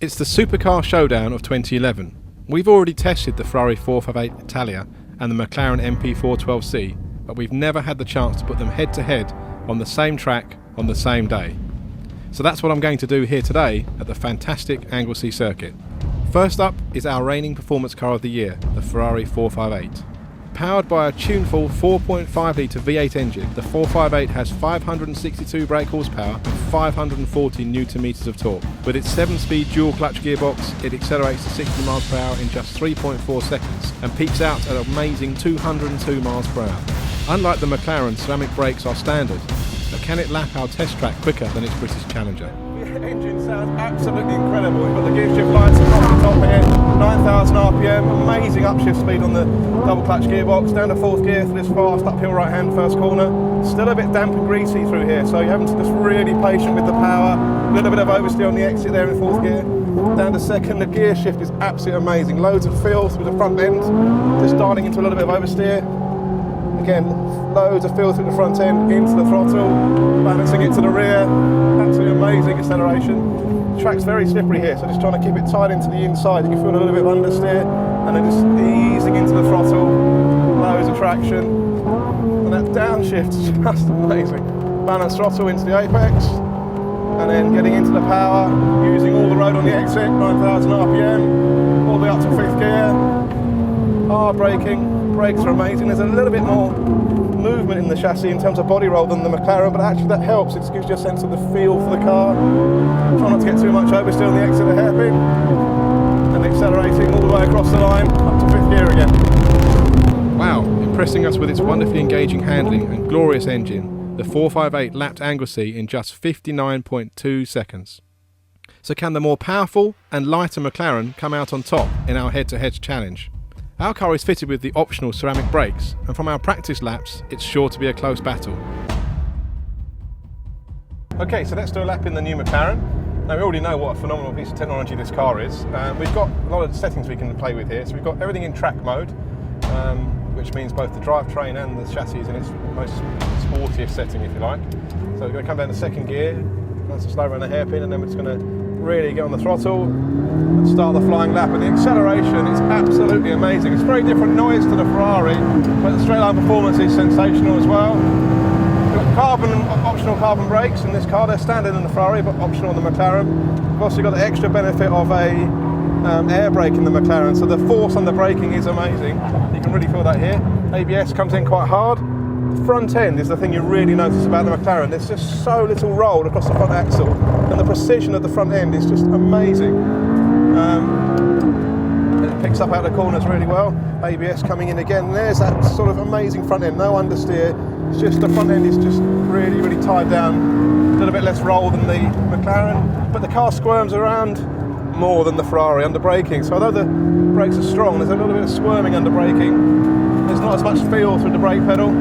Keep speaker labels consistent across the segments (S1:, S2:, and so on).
S1: It's the supercar showdown of 2011. We've already tested the Ferrari 458 Italia and the McLaren MP4-12C, but we've never had the chance to put them head to head on the same track on the same day. So that's what I'm going to do here today at the fantastic Anglesey circuit. First up is our reigning performance car of the year, the Ferrari 458. Powered by a tuneful 4.5 litre V8 engine, the 458 has 562 brake horsepower and 540 Nm of torque. With its 7-speed dual clutch gearbox, it accelerates to 60 miles per hour in just 3.4 seconds and peaks out at an amazing 202 miles per hour. Unlike the McLaren, ceramic brakes are standard, but can it lap our test track quicker than its British challenger?
S2: The engine sounds absolutely incredible. We've got the gear shift lights across the top here, 9,000 RPM, amazing upshift speed on the double clutch gearbox, down to 4th gear for this fast uphill right hand first corner. Still a bit damp and greasy through here, so you're having to just really patient with the power. A little bit of oversteer on the exit there in 4th gear. Down to 2nd, the gear shift is absolutely amazing. Loads of feel through the front end, just dialing into a little bit of oversteer. Again, loads of feel through the front end, into the throttle, balancing it to the rear. Absolutely amazing acceleration. The track's very slippery here, so just trying to keep it tied into the inside. You can feel a little bit of understeer, and then just easing into the throttle. Loads of traction. And that downshift's just amazing. Balance throttle into the apex, and then getting into the power, using all the road on the exit, 9,000 RPM, all the way up to 5th gear. Hard braking. Brakes are amazing. There's a little bit more movement in the chassis in terms of body roll than the McLaren, but actually that helps. It gives you a sense of the feel for the car. Try not to get too much oversteer on the exit of the hairpin, and accelerating all the way across the line up to 5th gear again.
S1: Wow, impressing us with its wonderfully engaging handling and glorious engine, the 458 lapped Anglesey in just 59.2 seconds. So can the more powerful and lighter McLaren come out on top in our head-to-head challenge? Our car is fitted with the optional ceramic brakes, and from our practice laps, it's sure to be a close battle.
S2: Okay, so let's do a lap in the new McLaren. Now we already know what a phenomenal piece of technology this car is. We've got a lot of settings we can play with here. So we've got everything in track mode, which means both the drivetrain and the chassis is in its most sportiest setting, if you like. So we're going to come down to 2nd gear, nice and slow around the hairpin, and then we're just going to really get on the throttle and start the flying lap. And the acceleration is absolutely amazing. It's very different noise to the Ferrari, but the straight line performance is sensational as well. We've got optional carbon brakes in this car. They're standard in the Ferrari, but optional on the McLaren. We've also got the extra benefit of a air brake in the McLaren, so the force on the braking is amazing. You can really feel that here. ABS comes in quite hard. The front end is the thing you really notice about the McLaren. There's just so little roll across the front axle, and the precision of the front end is just amazing. It picks up out the corners really well. ABS coming in again. There's that sort of amazing front end, no understeer. It's just the front end is just really, really tied down. A little bit less roll than the McLaren, but the car squirms around more than the Ferrari under braking. So although the brakes are strong, there's a little bit of squirming under braking. There's not as much feel through the brake pedal.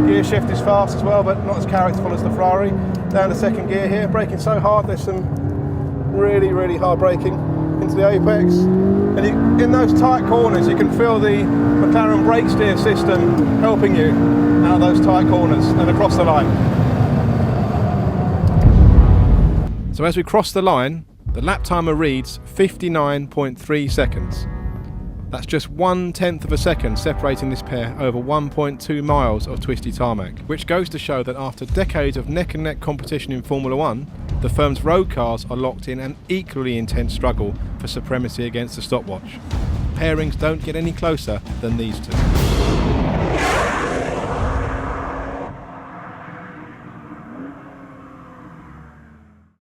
S2: Gear shift is fast as well, but not as characterful as the Ferrari. Down to 2nd gear here, braking so hard, there's some really, really hard braking into the apex. And in those tight corners, you can feel the McLaren brake steer system helping you out of those tight corners and across the line.
S1: So as we cross the line, the lap timer reads 59.3 seconds. That's just 1/10 of a second separating this pair over 1.2 miles of twisty tarmac, which goes to show that after decades of neck-and-neck competition in Formula 1, the firm's road cars are locked in an equally intense struggle for supremacy against the stopwatch. Pairings don't get any closer than these two.